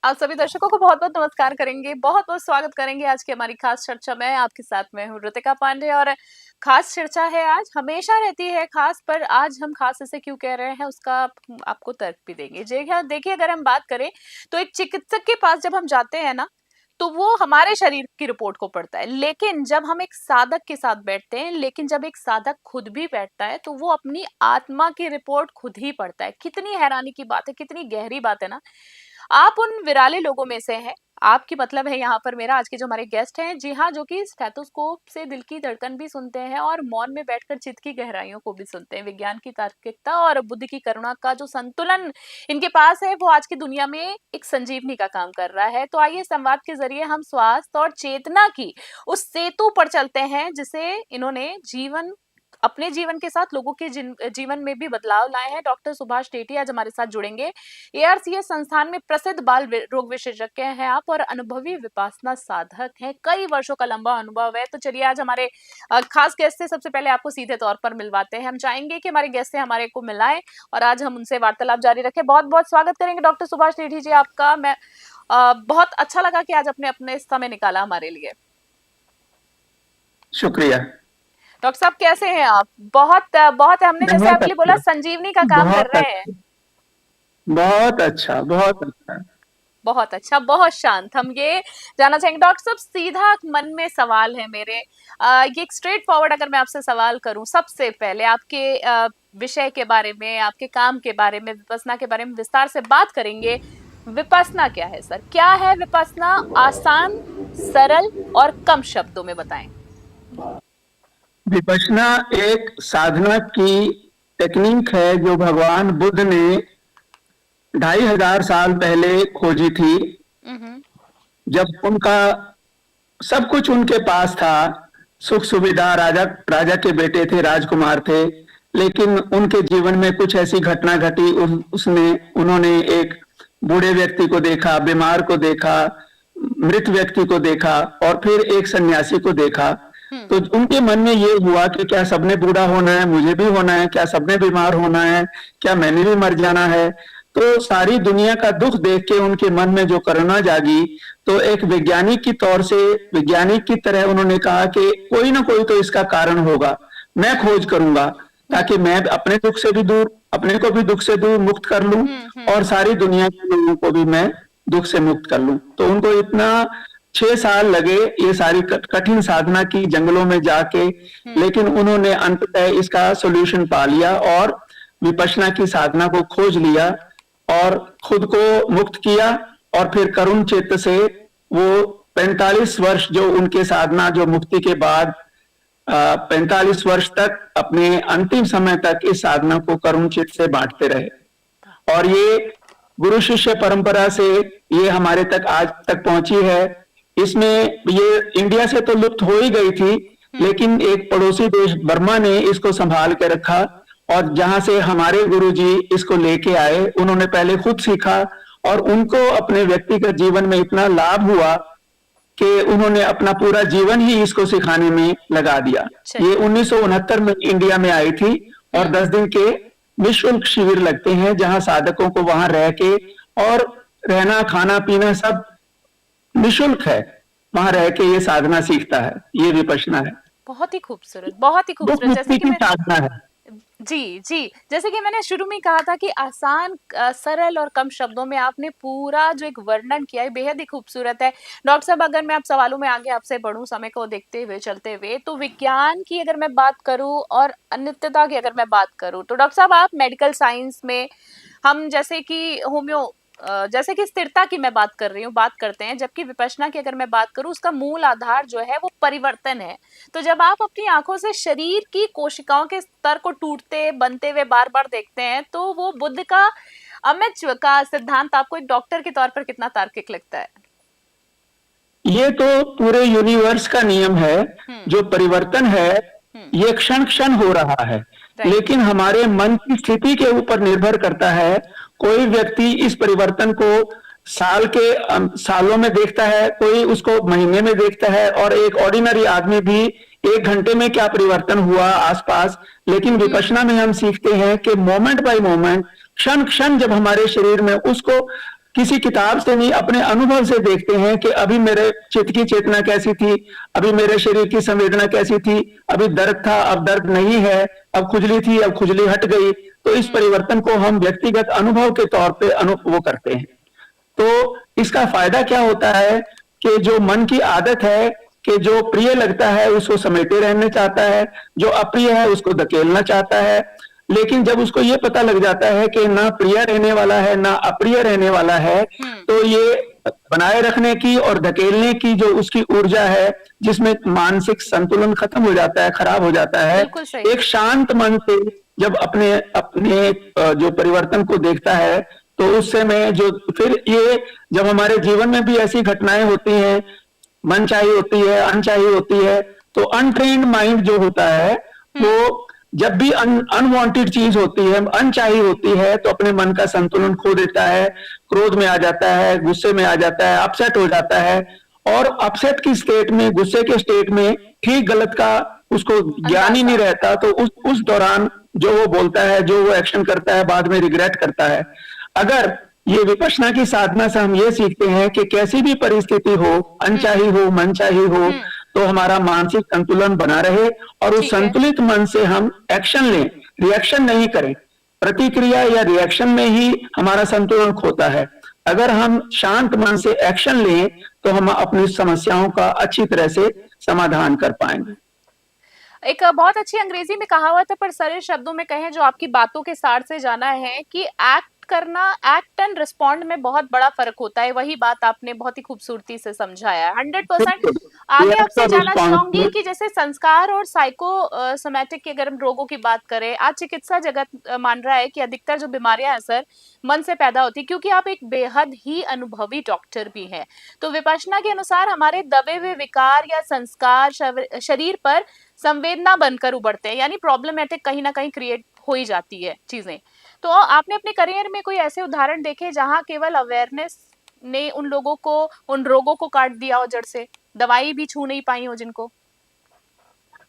आप सभी दर्शकों को बहुत-बहुत नमस्कार करेंगे, बहुत-बहुत स्वागत करेंगे आज की हमारी खास चर्चा में। आपके साथ मैं हूँ ऋतिका पांडे और खास चर्चा है आज, हमेशा रहती है खास, पर आज हम खास इसे क्यों कह रहे हैं उसका आपको तर्क भी देंगे। जी हाँ, देखिए अगर हम बात करें तो एक चिकित्सक के पास जब हम जाते हैं ना, तो वो हमारे शरीर की रिपोर्ट को पढ़ता है। लेकिन जब हम एक साधक के साथ बैठते हैं, लेकिन जब एक साधक खुद भी बैठता है, तो वो अपनी आत्मा की रिपोर्ट खुद ही पढ़ता है। कितनी हैरानी की बात है, कितनी गहरी बात है ना। आप उन विराले लोगों में से हैं। आपकी मतलब है यहाँ पर मेरा आज के जो हमारे गेस्ट हैं, जी हाँ, जो कि स्टेथोस्कोप से दिल की धड़कन भी सुनते हैं और मौन में बैठकर चित्त की गहराइयों को भी सुनते हैं। विज्ञान की तार्किकता और बुद्धि की करुणा का जो संतुलन इनके पास है, वो आज की दुनिया में एक संजीवनी का काम कर रहा है। तो आइए संवाद के जरिए हम स्वास्थ्य और चेतना की उस सेतु पर चलते हैं, जिसे इन्होंने अपने जीवन के साथ लोगों के जीवन में भी बदलाव लाए हैं। डॉक्टर सुभाष टेटी आज हमारे साथ जुड़ेंगे। एआरसीएस संस्थान में प्रसिद्ध बाल रोग विशेषज्ञ हैं आप और अनुभवी विपासना साधक हैं। कई वर्षों का लंबा अनुभव है। तो चलिए आज हमारे खास गेस्ट से सबसे पहले आपको सीधे तौर पर मिलवाते हैं। हम चाहेंगे कि हमारे गेस्ट से हमारे को मिलाएं और आज हम उनसे वार्तालाप जारी रखें। बहुत बहुत स्वागत करेंगे डॉक्टर सुभाष टेटी जी आपका। मैं बहुत अच्छा लगा कि आज अपने अपने समय निकाला हमारे लिए। शुक्रिया। डॉक्टर साहब कैसे हैं आप? बहुत बहुत हमने जैसे बहुत आपके लिए बोला अच्छा। संजीवनी का काम कर बहुत रहे हैं। अच्छा। बहुत अच्छा। बहुत अच्छा। बहुत अच्छा, बहुत शांत। हम ये जानना चाहेंगे डॉक्टर साहब, सीधा मन में सवाल है मेरे। ये एक स्ट्रेट फॉरवर्ड अगर मैं आपसे सवाल करूं, सबसे पहले आपके विषय के बारे में, आपके काम के बारे में, विपස්සना के बारे में विस्तार से बात करेंगे। विपස්සना क्या है सर? क्या है विपස්සना? आसान, सरल और कम शब्दों में बताएं। विपश्यना एक साधना की टेक्निक है जो भगवान बुद्ध ने 2500 साल पहले खोजी थी। जब उनका सब कुछ उनके पास था, सुख सुविधा, राजा राजा के बेटे थे, राजकुमार थे, लेकिन उनके जीवन में कुछ ऐसी घटना घटी। उन्होंने एक बूढ़े व्यक्ति को देखा, बीमार को देखा, मृत व्यक्ति को देखा और फिर एक सन्यासी को देखा। तो उनके मन में ये हुआ कि क्या सबने बूढ़ा होना है, मुझे भी होना है? क्या सबने बीमार होना है? क्या मैंने भी मर जाना है? तो सारी दुनिया का दुख देख के उनके मन में जो करुणा जागी, तो एक वैज्ञानिक की तौर से, वैज्ञानिक की तरह उन्होंने कहा कि कोई ना कोई तो इसका कारण होगा, मैं खोज करूंगा ताकि मैं अपने दुख से भी दूर, अपने को भी दुख से दूर मुक्त कर लूं और सारी दुनिया के लोगों को भी मैं दुख से मुक्त कर लूं। तो उनको इतना 6 साल लगे ये सारी कठिन साधना की, जंगलों में जाके, लेकिन उन्होंने अंततः इसका सॉल्यूशन पा लिया और विपश्यना की साधना को खोज लिया और खुद को मुक्त किया। और फिर करुण चित्त से वो 45 वर्ष जो उनके साधना, जो मुक्ति के बाद 45 वर्ष तक, अपने अंतिम समय तक इस साधना को करुण चित्त से बांटते रहे। और ये गुरु शिष्य परंपरा से ये हमारे तक आज तक पहुंची है। इसमें ये इंडिया से तो लुप्त हो ही गई थी, लेकिन एक पड़ोसी देश बर्मा ने इसको संभाल के रखा और जहां से हमारे गुरुजी इसको लेके आए, उन्होंने पहले खुद सीखा और उनको अपने व्यक्तिगत जीवन में इतना लाभ हुआ कि उन्होंने अपना पूरा जीवन ही इसको सिखाने में लगा दिया। ये 1969 में इंडिया में आई थी और 10 दिन के निःशुल्क शिविर लगते हैं जहां साधकों को वहां रह के, और रहना खाना पीना सब निःशुल्क है, वहां रह के ये साधना सीखता है। ये विपश्यना है। बहुत ही खूबसूरत, बहुत ही दुख खूबसूरत। जैसे मुक्ति कि की मैं साधना है। जी जी, जैसे कि मैंने शुरू में कहा था कि आसान, सरल और कम शब्दों में आपने पूरा जो एक वर्णन किया है बेहद ही खूबसूरत है। डॉक्टर साहब, अगर मैं आप सवालों में आगे आपसे बढ़ूं, समय को देखते हुए चलते हुए, तो विज्ञान की अगर मैं बात करूं और अनित्यता की अगर मैं बात करूं, तो डॉक्टर साहब आप मेडिकल साइंस में, हम जैसे कि जैसे कि स्थिरता की मैं बात कर रही हूँ, बात करते हैं, जबकि विपश्यना की अगर मैं बात करूं, उसका मूल आधार जो है वो परिवर्तन है। तो जब आप अपनी आंखों से शरीर की कोशिकाओं के स्तर को टूटते बनते हुए बार बार देखते हैं, तो वो बुद्ध का अमित्व का सिद्धांत आपको एक डॉक्टर के तौर पर कितना तार्किक लगता है? ये तो पूरे यूनिवर्स का नियम है। जो परिवर्तन है ये क्षण क्षण हो रहा है, लेकिन हमारे मन की स्थिति के ऊपर निर्भर करता है। कोई व्यक्ति इस परिवर्तन को सालों में देखता है, कोई उसको महीने में देखता है, और एक ऑर्डिनरी आदमी भी 1 घंटे में क्या परिवर्तन हुआ आसपास। लेकिन विपश्यना में हम सीखते हैं कि मोमेंट बाय मोमेंट, क्षण क्षण, जब हमारे शरीर में उसको किसी किताब से नहीं, अपने अनुभव से देखते हैं कि अभी मेरे चित्त की चेतना कैसी थी, अभी मेरे शरीर की संवेदना कैसी थी, अभी दर्द था अब दर्द नहीं है, अब खुजली थी अब खुजली हट गई। तो इस परिवर्तन को हम व्यक्तिगत अनुभव के तौर पे वो करते हैं। तो इसका फायदा क्या होता है कि जो मन की आदत है कि जो प्रिय लगता है उसको समेटे रहना चाहता है, जो अप्रिय है उसको धकेलना चाहता है। लेकिन जब उसको ये पता लग जाता है कि ना प्रिय रहने वाला है ना अप्रिय रहने वाला है, तो ये बनाए रखने की और धकेलने की जो उसकी ऊर्जा है, जिसमें मानसिक संतुलन खत्म हो जाता है, खराब हो जाता है। एक शांत मन से जब अपने अपने जो परिवर्तन को देखता है, तो उस समय जो फिर ये जब हमारे जीवन में भी ऐसी घटनाएं होती हैं, मनचाही होती है, अनचाही होती है, तो अनट्रेन्ड माइंड जो होता है वो जब भी अनवांटेड चीज होती है, अनचाही होती है, तो अपने मन का संतुलन खो देता है, क्रोध में आ जाता है, गुस्से में आ जाता है, अपसेट हो जाता है। और अपसेट की स्टेट में, गुस्से के स्टेट में ठीक गलत का उसको ज्ञान ही नहीं रहता। तो उस दौरान जो वो बोलता है, जो वो एक्शन करता है, बाद में रिग्रेट करता है। अगर ये विपश्यना की साधना से हम ये सीखते हैं कि कैसी भी परिस्थिति हो, अनचाही हो, मनचाही हो, तो हमारा मानसिक संतुलन बना रहे और उस संतुलित मन से हम एक्शन लें, रिएक्शन नहीं करें। प्रतिक्रिया या रिएक्शन में ही हमारा संतुलन खोता है। अगर हम शांत मन से एक्शन लें तो हम अपनी समस्याओं का अच्छी तरह से समाधान कर पाएंगे। एक बहुत अच्छी अंग्रेजी में कहावत है, पर सरल शब्दों में कहें जो आपकी बातों के सार से जाना है कि एक्ट एंड रिस्पॉन्ड में बहुत बड़ा फर्क होता है। वही बात आपने बहुत ही खूबसूरती से समझाया है। 100%। आगे आपसे जानना चाहूंगी कि जैसे संस्कार और साइकोसोमैटिक की अगर हम रोगों की बात करें, आज चिकित्सा जगत मान रहा है कि अधिकतर जो बीमारियां हैं सर मन से पैदा होती है, क्योंकि आप एक बेहद ही अनुभवी डॉक्टर भी हैं। तो विपश्यना के अनुसार हमारे दबे हुए विकार या संस्कार शरीर पर संवेदना बनकर उभरते हैं, यानी प्रॉब्लमेटिक कहीं ना कहीं क्रिएट हो ही जाती है चीजें। तो आपने अपने करियर में कोई ऐसे उदाहरण देखे जहां केवल अवेयरनेस ने उन लोगों को, उन रोगों को काट दिया हो जड़ से, दवाई भी छू नहीं पाई हो जिनको?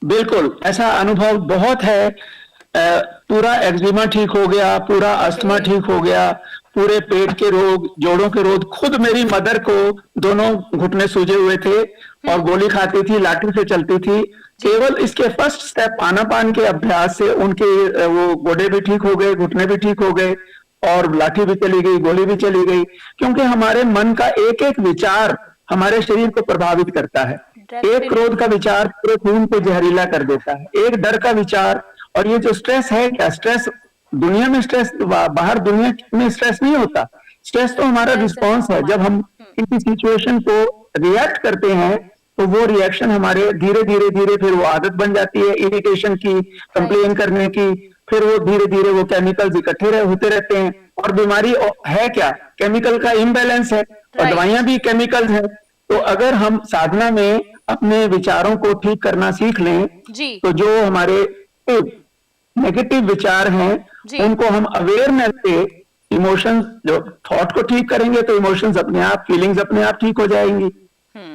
बिल्कुल, ऐसा अनुभव बहुत है। पूरा एक्जिमा ठीक हो गया, पूरा अस्थमा ठीक हो गया, पूरे पेट के रोग, जोड़ों के रोग। खुद मेरी मदर को दोनों घुटने सूजे हुए थे और गोली खाती थी, लाठी से चलती थी। केवल इसके फर्स्ट स्टेप आनापान के अभ्यास से उनके वो गोडे भी ठीक हो गए, घुटने भी ठीक हो गए और लाठी भी चली गई, गोली भी चली गई। क्योंकि हमारे मन का एक एक विचार हमारे शरीर को प्रभावित करता है। एक क्रोध का विचार पूरे खून को जहरीला कर देता है, एक डर का विचार। और ये जो स्ट्रेस है, क्या स्ट्रेस दुनिया में स्ट्रेस, बाहर दुनिया में स्ट्रेस नहीं होता। स्ट्रेस तो हमारा रिस्पॉन्स है। जब हम किसी सिचुएशन को रिएक्ट करते हैं तो वो रिएक्शन हमारे धीरे धीरे धीरे फिर वो आदत बन जाती है इरिटेशन की, कंप्लेन करने की। फिर वो धीरे धीरे वो केमिकल्स इकट्ठे होते रहते हैं। और बीमारी है क्या? केमिकल का इम्बैलेंस है और दवाइयां भी केमिकल्स है। तो अगर हम साधना में अपने विचारों को ठीक करना सीख लें, तो जो हमारे नेगेटिव विचार हैं उनको हम अवेयरनेस से, इमोशंस, जो थॉट को ठीक करेंगे तो इमोशंस अपने आप, फीलिंग्स अपने आप ठीक हो जाएंगी।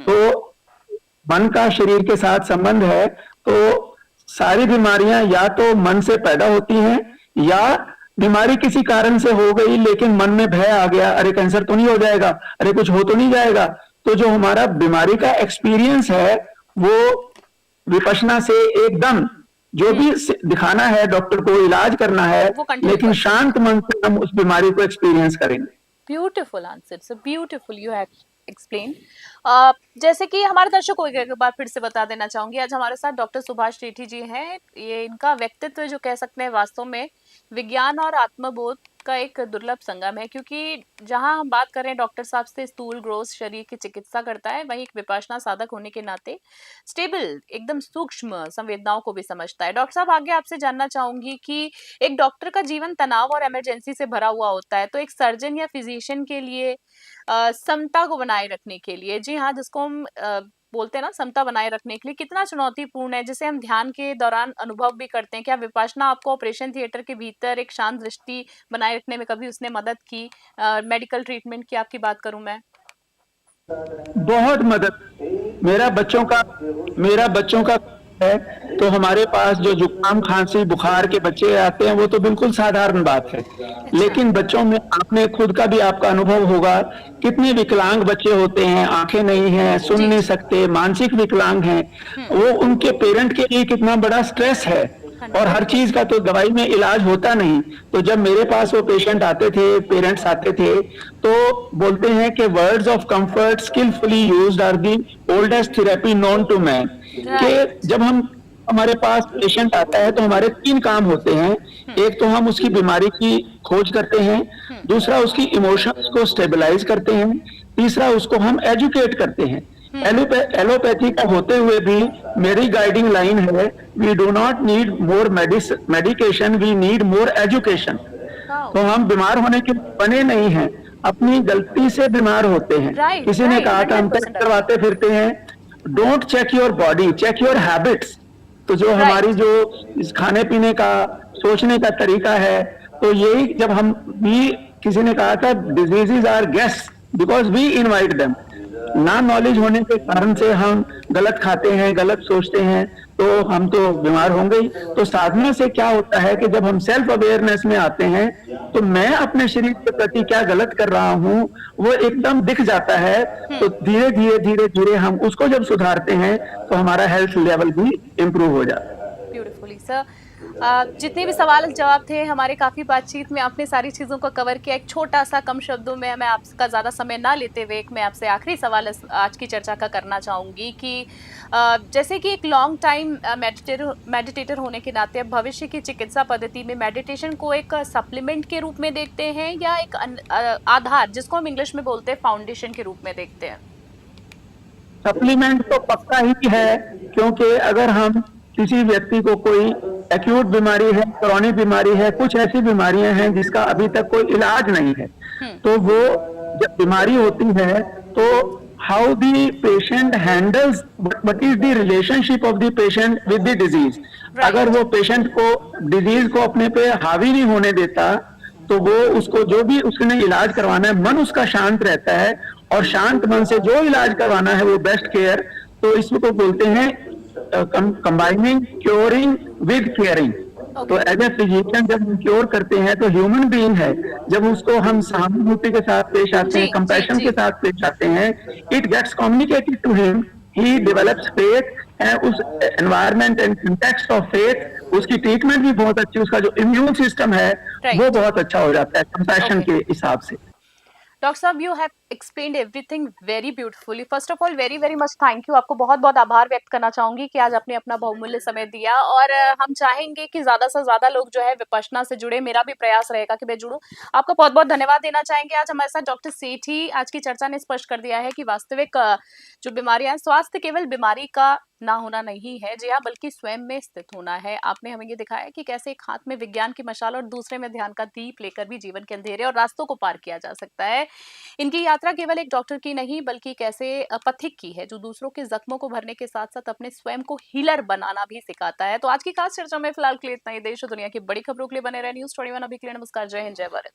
तो मन का शरीर के साथ संबंध है। तो सारी बीमारियां या तो मन से पैदा होती हैं, या बीमारी किसी कारण से हो गई लेकिन मन में भय आ गया, अरे कैंसर तो नहीं हो जाएगा, अरे कुछ हो तो नहीं जाएगा। तो जो हमारा बीमारी का एक्सपीरियंस है वो विपश्यना से एकदम, जो भी दिखाना है डॉक्टर को, इलाज करना है, लेकिन शांत मन से हम उस बीमारी को एक्सपीरियंस करेंगे। Beautiful answer, so beautiful you have explain. जैसे कि हमारे दर्शकों को एक बार फिर से बता देना चाहूंगी, आज हमारे साथ डॉक्टर सुभाष सेठी जी हैं। ये इनका व्यक्तित्व जो कह सकते हैं वास्तव में विज्ञान और आत्मबोध का एक दुर्लभ संगम है, क्योंकि जहां हम बात कर रहे हैं डॉक्टर साहब से स्थूल ग्रोथ शरीर की चिकित्सा करता है, वहीं एक विपश्यना साधक होने के नाते स्टेबल, एकदम सूक्ष्म संवेदनाओं को भी समझता है। डॉक्टर साहब, आगे आपसे जानना चाहूंगी कि एक डॉक्टर का जीवन तनाव और इमरजेंसी से भरा हुआ होता है, तो एक सर्जन या फिजिशियन के लिए समता को बनाए रखने के लिए, जी हाँ, जिसको हम बोलते हैं ना समता बनाए रखने के लिए, कितना चुनौतीपूर्ण है, जिसे हम ध्यान के दौरान अनुभव भी करते हैं। क्या विपश्यना आपको ऑपरेशन थिएटर के भीतर एक शांत दृष्टि बनाए रखने में कभी उसने मदद की? मेडिकल ट्रीटमेंट की आपकी बात करूं मैं, बहुत मदद। मेरा बच्चों का है, तो हमारे पास जो जुकाम, खांसी, बुखार के बच्चे आते हैं वो तो बिल्कुल साधारण बात है। अच्छा। लेकिन बच्चों में आपने खुद का भी आपका अनुभव होगा, कितने विकलांग बच्चे होते हैं, आंखें नहीं हैं, सुन जी, नहीं जी। सकते, मानसिक विकलांग हैं। हुँ। वो उनके पेरेंट के लिए कितना बड़ा स्ट्रेस है। और हर चीज 100%। का तो दवाई में इलाज होता नहीं। तो जब मेरे पास वो पेशेंट आते थे, पेरेंट्स आते थे, तो बोलते हैं कि words of comfort skillfully used are the oldest therapy known to man. कि राइट। जब हम हमारे पास पेशेंट आता है तो हमारे 3 काम होते हैं। हुँ, एक तो हम उसकी बीमारी की खोज करते हैं, हुँ। दूसरा उसकी इमोशंस को स्टेबलाइज करते हैं, तीसरा उसको हम एजुकेट करते हैं। हुँ। एलोपैथी का होते हुए भी मेरी गाइडिंग लाइन है, we do not need more medication, we need more education. Wow! तो हम बीमार होने के बने नहीं हैं, अपनी गलती से बीमार होते हैं। राइट, किसी ने राइट, कहा था हम टेस्ट 100% एग्री। करवाते फिरते हैं, don't check your body, check your habits. तो जो हमारी राइट। जो इस खाने पीने का, सोचने का तरीका है, तो यही जब हम भी, किसी ने कहा था diseases are guest because we invite them. ना नॉलेज होने के कारण से हम गलत खाते हैं, गलत सोचते हैं, तो हम तो बीमार होंगे ही। तो साधना से क्या होता है कि जब हम सेल्फ अवेयरनेस में आते हैं, तो मैं अपने शरीर के प्रति क्या गलत कर रहा हूँ वो एकदम दिख जाता है। हुँ। तो धीरे धीरे धीरे धीरे हम उसको जब सुधारते हैं तो हमारा हेल्थ लेवल भी इम्प्रूव हो जाता है। Beautifully sir. जितने भी सवाल जवाब थे हमारे, काफी बातचीत में आपने सारी चीजों को कवर किया। एक छोटा सा, कम शब्दों में, मैं आपका ज्यादा समय ना लेते हुए, एक मैं आपसे आखिरी सवाल आज की चर्चा का करना चाहूंगी कि जैसे कि एक लॉन्ग टाइम मेडिटेटर होने के नाते अब भविष्य की चिकित्सा पद्धति में मेडिटेशन को एक सप्लीमेंट के रूप में देखते हैं या एक आधार, जिसको हम इंग्लिश में बोलते हैं फाउंडेशन, के रूप में देखते हैं? सप्लीमेंट तो पक्का ही है, क्योंकि अगर हम किसी व्यक्ति को कोई एक्यूट बीमारी है, क्रॉनिक बीमारी है, कुछ ऐसी बीमारियां हैं जिसका अभी तक कोई इलाज नहीं है, हम्म। तो वो जब बीमारी होती है तो how the patient handles, what is the relationship of the patient with the disease. अगर राइट। वो पेशेंट को डिजीज को अपने पे हावी नहीं होने देता, तो वो उसको जो भी उसने इलाज करवाना है, मन उसका शांत रहता है, और शांत मन से जो इलाज करवाना है वो बेस्ट केयर। तो इसको बोलते हैं कंबाइनिंग क्योरिंग विद केयरिंग। तो ओके। एज ए फिजिशियन जब हम क्योर करते हैं तो ह्यूमन बीइंग है, जब उसको हम सहानुभूति के साथ पेश आते जी, हैं, जी, कंपैशन जी। के साथ पेश आते हैं, it gets communicated to him, he develops faith, उस environment and context of faith उसकी ट्रीटमेंट भी बहुत अच्छी, उसका जो इम्यून सिस्टम है वो राइट। बहुत अच्छा हो जाता है कंपैशन ओके। के हिसाब से। डॉक्टर साहब, you have explained everything very beautifully. First of all, very very much thank you. आपको बहुत बहुत आभार व्यक्त करना चाहूंगी कि आज आपने अपना बहुमूल्य समय दिया, और हम चाहेंगे कि ज्यादा से ज्यादा लोग जो है विपश्यना से जुड़े। मेरा भी प्रयास रहेगा कि मैं जुड़ूं। आपका बहुत बहुत धन्यवाद देना चाहेंगे। आज हमारे साथ डॉक्टर सेठी। आज की चर्चा ने स्पष्ट कर दिया है कि वास्तविक जो बीमारियां हैं, स्वास्थ्य केवल बीमारी का ना होना नहीं है, जी हाँ, बल्कि स्वयं में स्थित होना है। आपने हमें ये दिखाया कि कैसे एक हाथ में विज्ञान की मशाल और दूसरे में ध्यान का दीप लेकर भी जीवन के अंधेरे और रास्तों को पार किया जा सकता है। इनकी यात्रा केवल एक डॉक्टर की नहीं, बल्कि कैसे पथिक की है, जो दूसरों के जख्मों को भरने के साथ साथ अपने स्वयं को हीलर बनाना भी सिखाता है। तो आज की खास चर्चा में फिलहाल के लिए इतना ही। देश और दुनिया की बड़ी खबरों के लिए बने रहे News 21 अभी के लिए। नमस्कार, जय हिंद, जय भारत।